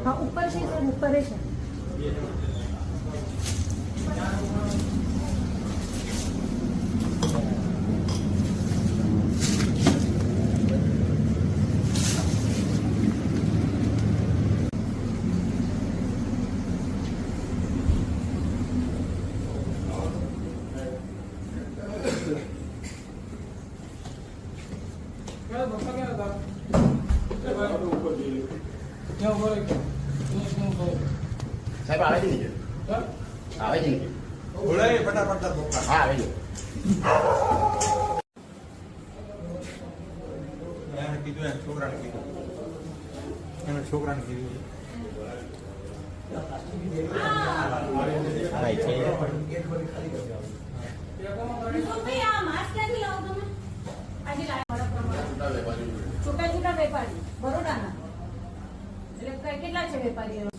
हाँ ऊपर से सर ऊपर है सर साहब आवे जी नीचे आवे जी नीचे बोले फटाफट हाँ आवे जी मैंने कीधु है छोकरा ने कीधु मैंने छोकरा ने कीधु भाई છે भैया मास्क क्या लाओ तुम आज छोटा छोटा વેપારી બરોડાના એટલે કેટલા છે વેપારીઓ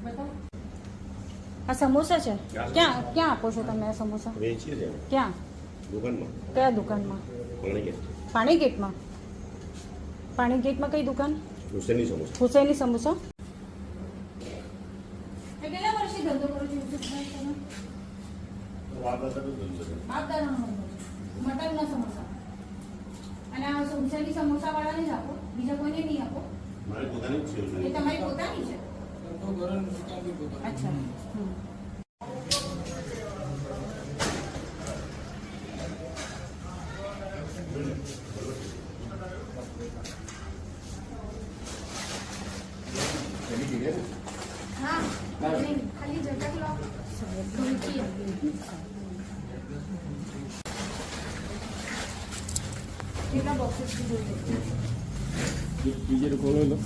बताओ આ સમોસા છે ક્યાં ક્યાં આપો છો તમે આ સમોસા વેચીએ છે ક્યાં દુકાનમાં કયા દુકાનમાં પાણીગેટમાં પાણીગેટમાં કઈ દુકાન હુસેની સમોસા હુસૈની સમોસા કેટલા વર્ષથી ધંધો કરો છો યુસુફભાઈ તમે મટનના સમોસા અને આ હુસૈની સમોસા વાળાને જ આપો બીજા કોઈને નહીં આપો મારી પોતાની જ છે એ તમારી પોતાની છે अच्छा हाँ खाली जगह लो कितना बॉक्सेस की जरूरत है બીજે ખોલો લો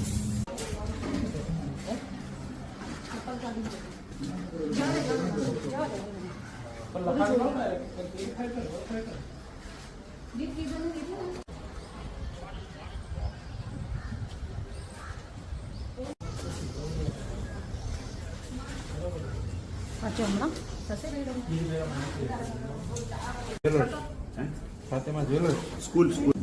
ફાતેમા જ્વેલર્સ સ્કૂલ સ્કૂલ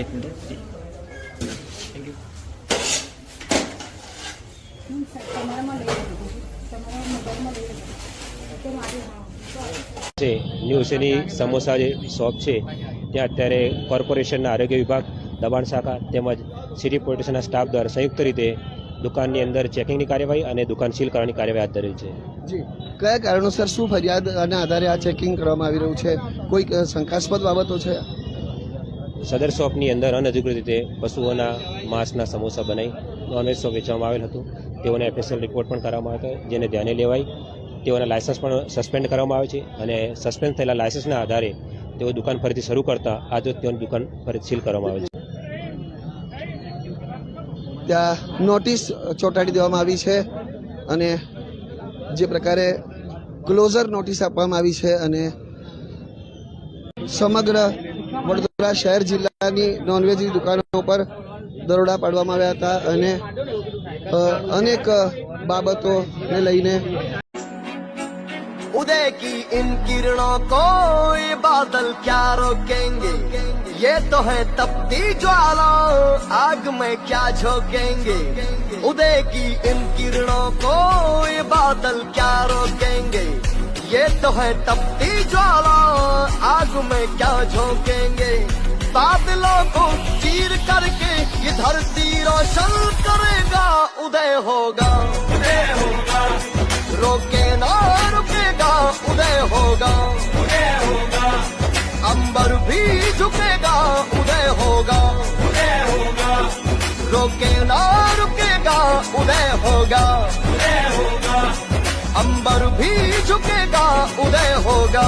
एक minute thank you new Huseni samosa જે શોપ છે ત્યાં અત્યારે કોર્પોરેશનના આરોગ્ય વિભાગ દબાણ શાખા તેમજ સિટી પોલીસના સ્ટાફ દ્વારા સંયુક્ત રીતે દુકાનની અંદર ચેકિંગની કાર્યવાહી અને દુકાન સીલ કરવાની કાર્યવાહી હાથ ધરેલ છે. જી, કયા કારણોસર શું ફરિયાદ અને આધારે આ ચેકિંગ કરવામાં આવી રહ્યું છે? કોઈ શંકાસ્પદ બાબતો છે? સદર શોપની અંદર અનધિકૃત રીતે પશુઓના માંસના સમોસા બનાવી નોનવેજ શોપ વેચવામાં આવેલ હતું. તેઓને એફએસએલ રિપોર્ટ પણ કરવામાં આવ્યો હતો, જેને ધ્યાને લેવાઈ તેઓના લાયસન્સ પણ સસ્પેન્ડ કરવામાં આવે છે અને સસ્પેન્ડ થયેલા લાયસન્સના આધારે તેઓ દુકાન ફરીથી શરૂ કરતા આજે તેઓની દુકાન ફરીથી સીલ કરવામાં આવે છે. ત્યાં નોટિસ ચોંટાડી દેવામાં આવી છે અને જે પ્રકારે ક્લોઝર નોટિસ આપવામાં આવી છે અને સમગ્ર વડોદરા શહેર જિલ્લાની નોનવેજની દુકાનો પર દરોડા પાડવામાં આવ્યા હતા અને અનેક બાબતોને લઈને उदय की इन किरणों को ये बादल क्या रोकेंगे, ये तो है तपती ज्वाला आग में क्या झोंकेंगे। उदय की इन किरणों को ये बादल क्या रोकेंगे, ये तो है तपती ज्वाला आग में क्या झोंकेंगे। बादलों को चीर करके ये धरती रोशन करेगा उदय होगा रोके ना रुकेगा उदय होगा अंबर भी झुकेगा उदय होगा रोके ना रुकेगा उदय होगा अंबर भी झुकेगा उदय होगा